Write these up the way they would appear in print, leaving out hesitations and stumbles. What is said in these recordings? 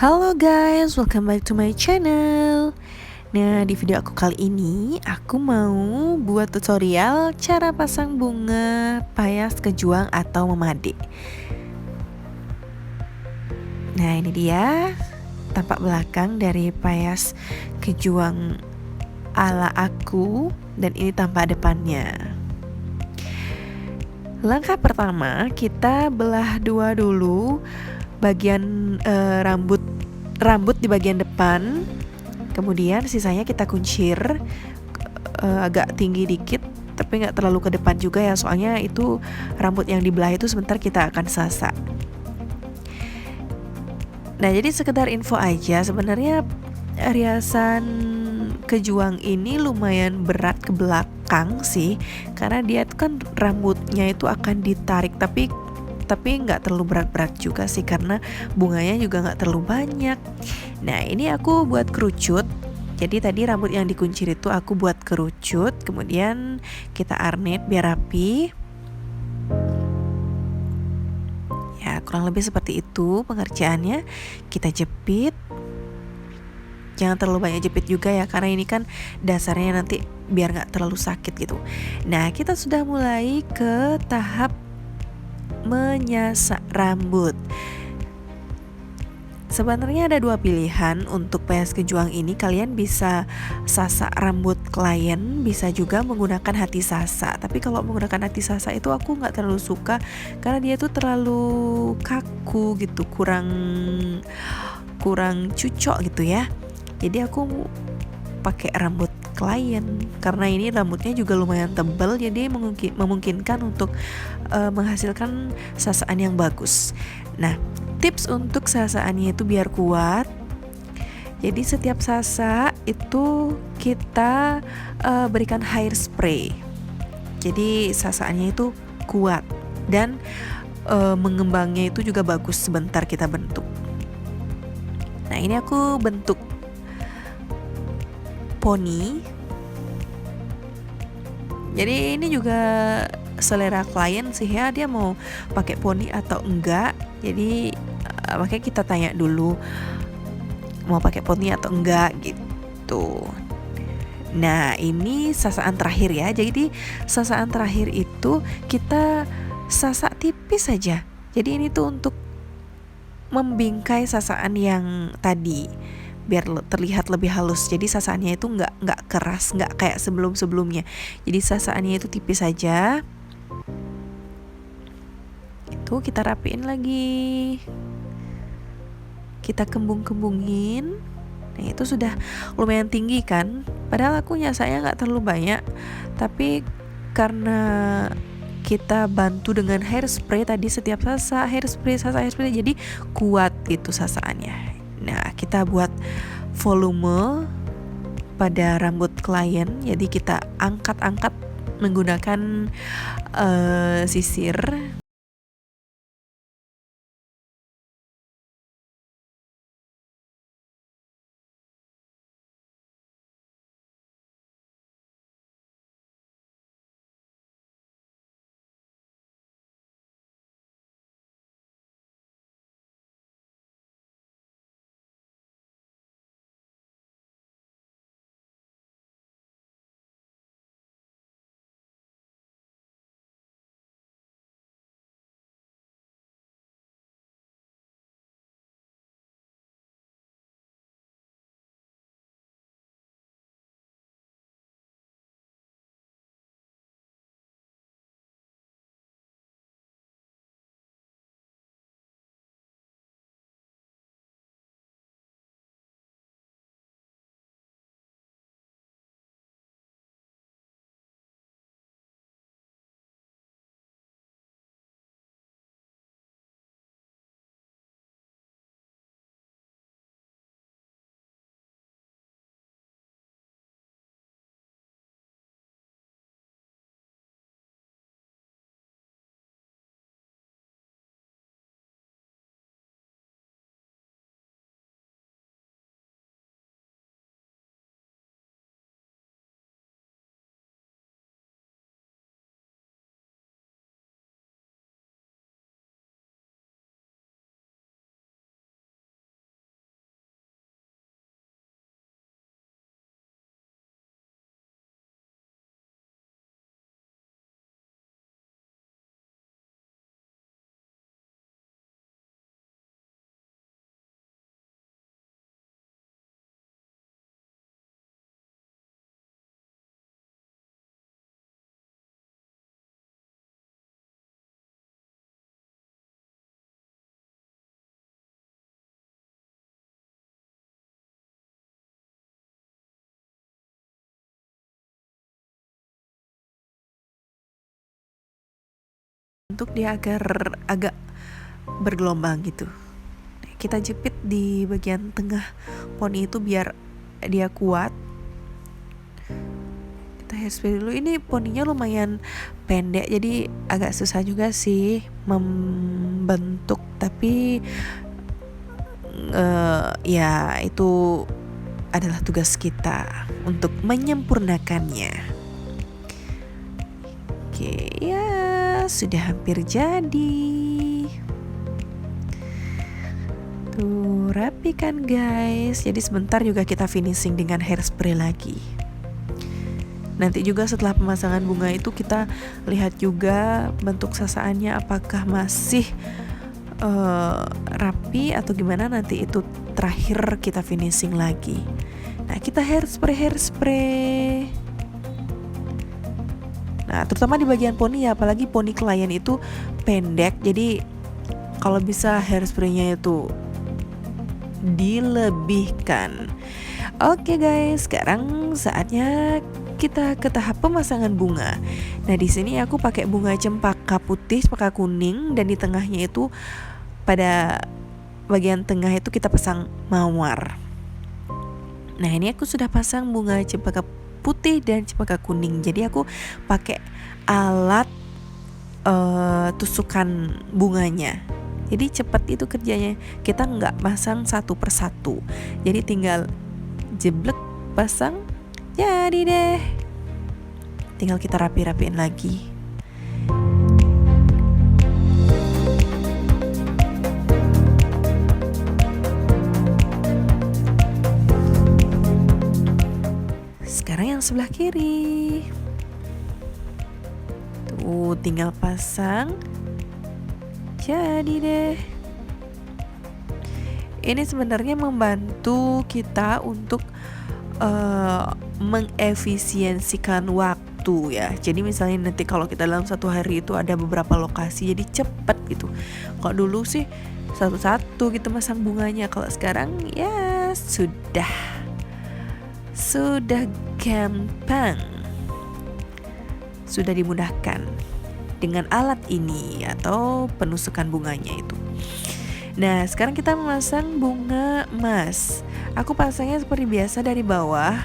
Halo guys, welcome back to my channel. Nah, di video aku kali ini aku mau buat tutorial cara pasang bunga payas kejuang atau memade. Nah, ini dia tampak belakang dari payas kejuang ala aku, dan ini tampak depannya. Langkah pertama, kita belah dua dulu bagian rambut di bagian depan. Kemudian sisanya kita kuncir agak tinggi dikit, tapi nggak terlalu ke depan juga ya, soalnya itu rambut yang dibelah itu sebentar kita akan sasak. Nah, jadi sekedar info aja, sebenarnya riasan kejuang ini lumayan berat ke belakang sih, karena dia itu kan rambutnya itu akan ditarik, tapi nggak terlalu berat-berat juga sih, karena bunganya juga nggak terlalu banyak. Nah, ini aku buat kerucut. Jadi tadi rambut yang dikuncir itu aku buat kerucut, kemudian kita arnit biar rapi. Ya, kurang lebih seperti itu pengerjaannya. Kita jepit. Jangan terlalu banyak jepit juga ya, karena ini kan dasarnya nanti biar nggak terlalu sakit gitu. Nah, kita sudah mulai ke tahap menyasak rambut. Sebenarnya ada dua pilihan untuk payas kejuang ini. Kalian bisa sasak rambut klien, bisa juga menggunakan hati sasak. Tapi kalau menggunakan hati sasak itu aku nggak terlalu suka, karena dia tuh terlalu kaku gitu, kurang cucok gitu ya. Jadi aku pakai rambut klien, karena ini rambutnya juga lumayan tebal, jadi memungkinkan untuk menghasilkan sasakan yang bagus. Nah, tips untuk sasakannya itu biar kuat. Jadi setiap sasak itu kita berikan hairspray. Jadi sasakannya itu kuat dan mengembangnya itu juga bagus sebentar kita bentuk. Nah, ini aku bentuk poni. Jadi ini juga selera klien sih ya, dia mau pakai poni atau enggak. Jadi makanya kita tanya dulu mau pakai poni atau enggak gitu. Nah, ini sasakan terakhir ya. Jadi sasakan terakhir itu kita sasak tipis saja. Jadi ini tuh untuk membingkai sasakan yang tadi biar terlihat lebih halus. Jadi sasakannya itu nggak keras, nggak kayak sebelum-sebelumnya. Jadi sasakannya itu tipis saja. Itu kita rapiin lagi, kita kembung-kembungin. Nah, itu sudah lumayan tinggi kan, padahal aku nyasanya nggak terlalu banyak, tapi karena kita bantu dengan hairspray tadi, setiap hairspray jadi kuat gitu sasaannya. Nah, kita buat volume pada rambut klien, jadi kita angkat-angkat menggunakan sisir. untuk dia agar agak bergelombang gitu. Kita jepit di bagian tengah poni itu biar dia kuat. Kita hairspray dulu. Ini poninya lumayan pendek, jadi agak susah juga sih membentuk, tapi ya itu adalah tugas kita untuk menyempurnakannya. Oke, ya sudah hampir jadi. Tuh, rapi kan guys. Jadi sebentar juga kita finishing dengan hairspray lagi. Nanti juga setelah pemasangan bunga itu kita lihat juga bentuk sasaannya apakah masih rapi atau gimana, nanti itu terakhir kita finishing lagi. Nah, kita hairspray. Nah, terutama di bagian poni ya, apalagi poni klien itu pendek, jadi kalau bisa hairspraynya itu dilebihkan. Oke guys, sekarang saatnya kita ke tahap pemasangan bunga. Nah, di sini aku pakai bunga cempaka putih, cempaka kuning, dan di tengahnya itu pada bagian tengah itu kita pasang mawar. Nah, ini aku sudah pasang bunga cempaka putih dan cempaka kuning. Jadi aku pakai alat tusukan bunganya. Jadi cepat itu kerjanya. Kita nggak pasang satu persatu. Jadi tinggal jeblek, pasang, jadi deh. Tinggal kita rapi-rapiin lagi. Sekarang yang sebelah kiri. Tuh, tinggal pasang. Jadi deh. Ini sebenarnya membantu kita untuk mengefisiensikan waktu ya. Jadi misalnya nanti kalau kita dalam satu hari itu ada beberapa lokasi, jadi cepet gitu. Kalau dulu sih satu-satu gitu masang bunganya. Kalau sekarang ya sudah gampang, sudah dimudahkan dengan alat ini atau penusukan bunganya itu. Nah, sekarang kita memasang bunga emas. Aku pasangnya seperti biasa dari bawah.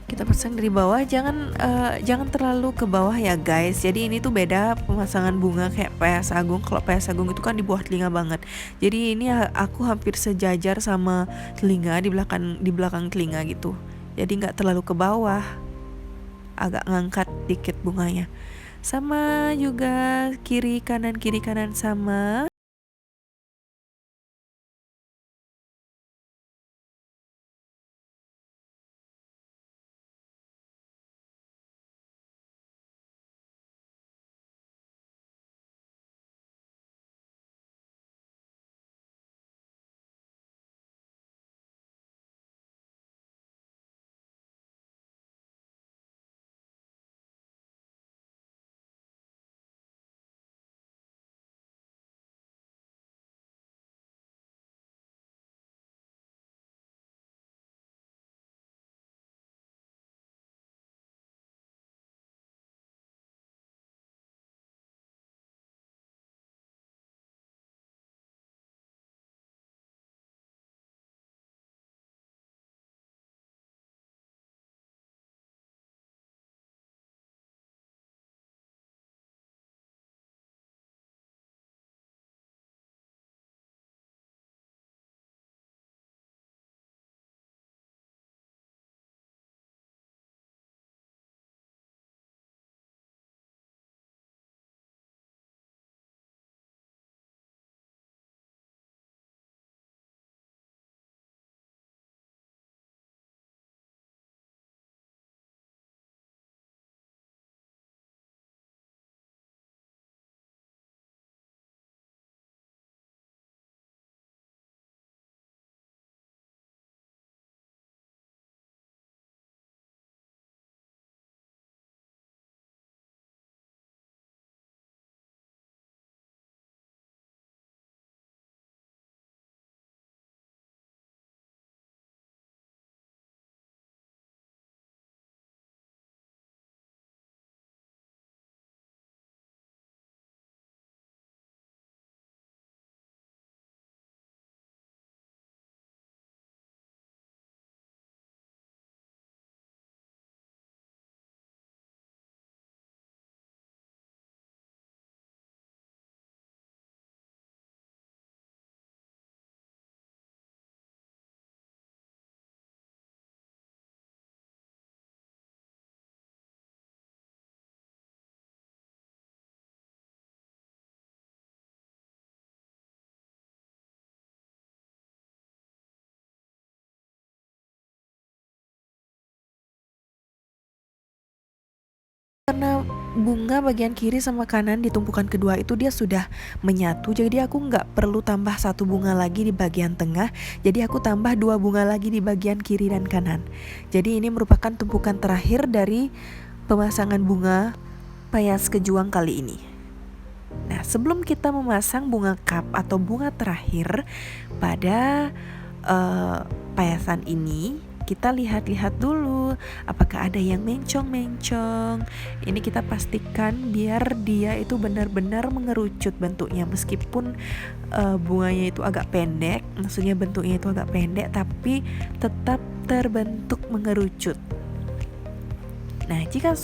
Kita pasang dari bawah, jangan terlalu ke bawah ya guys. Jadi ini tuh beda pemasangan bunga kayak PS Agung. Kalau PS Agung itu kan di bawah telinga banget. Jadi ini aku hampir sejajar sama telinga, di belakang telinga gitu. Jadi nggak terlalu ke bawah, agak ngangkat dikit bunganya. Sama juga kiri kanan sama. Karena bunga bagian kiri sama kanan di tumpukan kedua itu dia sudah menyatu, jadi aku nggak perlu tambah satu bunga lagi di bagian tengah. Jadi aku tambah dua bunga lagi di bagian kiri dan kanan. Jadi ini merupakan tumpukan terakhir dari pemasangan bunga payas kejuang kali ini. Nah, sebelum kita memasang bunga kap atau bunga terakhir pada payasan ini, kita lihat-lihat dulu apakah ada yang mencong-mencong. Ini kita pastikan biar dia itu benar-benar mengerucut bentuknya, meskipun bunganya itu agak pendek, maksudnya bentuknya itu agak pendek tapi tetap terbentuk mengerucut. Nah, jika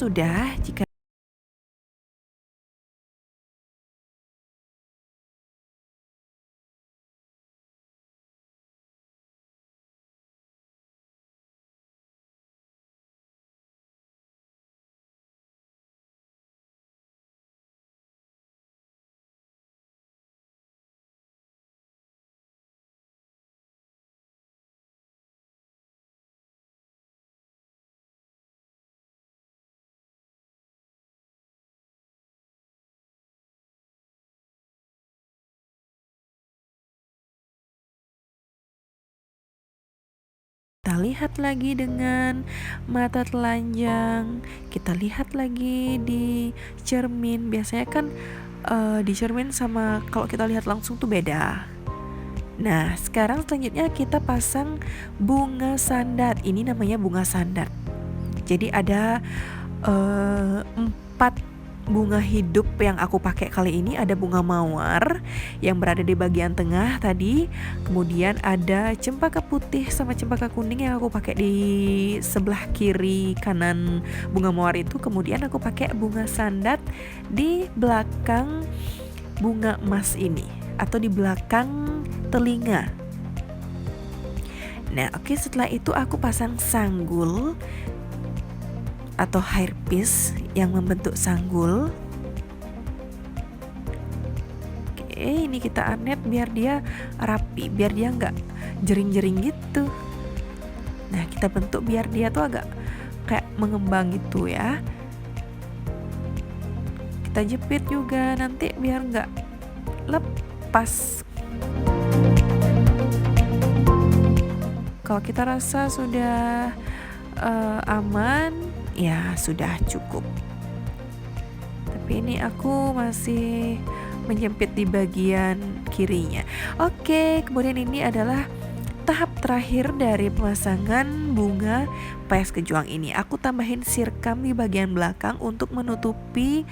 kita lihat lagi dengan mata telanjang, kita lihat lagi di cermin. Biasanya kan di cermin sama kalau kita lihat langsung tuh beda. Nah, sekarang selanjutnya kita pasang bunga sandat. Ini namanya bunga sandat. Jadi ada 4 bunga hidup yang aku pakai kali ini. Ada bunga mawar yang berada di bagian tengah tadi, kemudian ada cempaka putih sama cempaka kuning yang aku pakai di sebelah kiri kanan bunga mawar itu, kemudian aku pakai bunga sandat di belakang bunga emas ini atau di belakang telinga. Nah, oke, setelah itu aku pasang sanggul atau hairpiece yang membentuk sanggul. Oke, ini kita anet biar dia rapi, biar dia nggak jering-jering gitu. Nah, kita bentuk biar dia tuh agak kayak mengembang gitu ya. Kita jepit juga nanti biar nggak lepas. Kalau kita rasa sudah aman, ya sudah cukup. Tapi ini aku masih menjepit di bagian kirinya. Oke, kemudian ini adalah tahap terakhir dari pemasangan bunga payas kejuang ini. Aku tambahin sirkam di bagian belakang untuk menutupi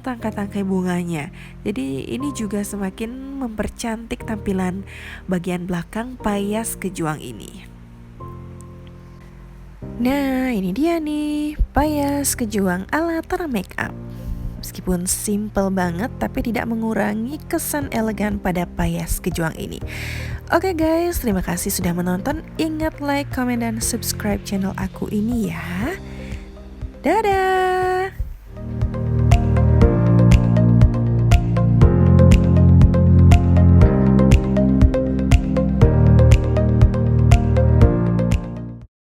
tangkai-tangkai bunganya. Jadi ini juga semakin mempercantik tampilan bagian belakang payas kejuang ini. Nah, ini dia nih, payas kejuang ala Tara Makeup. Meskipun simple banget, tapi tidak mengurangi kesan elegan pada payas kejuang ini. Oke guys, terima kasih sudah menonton. Ingat like, comment, dan subscribe channel aku ini ya. Dadah!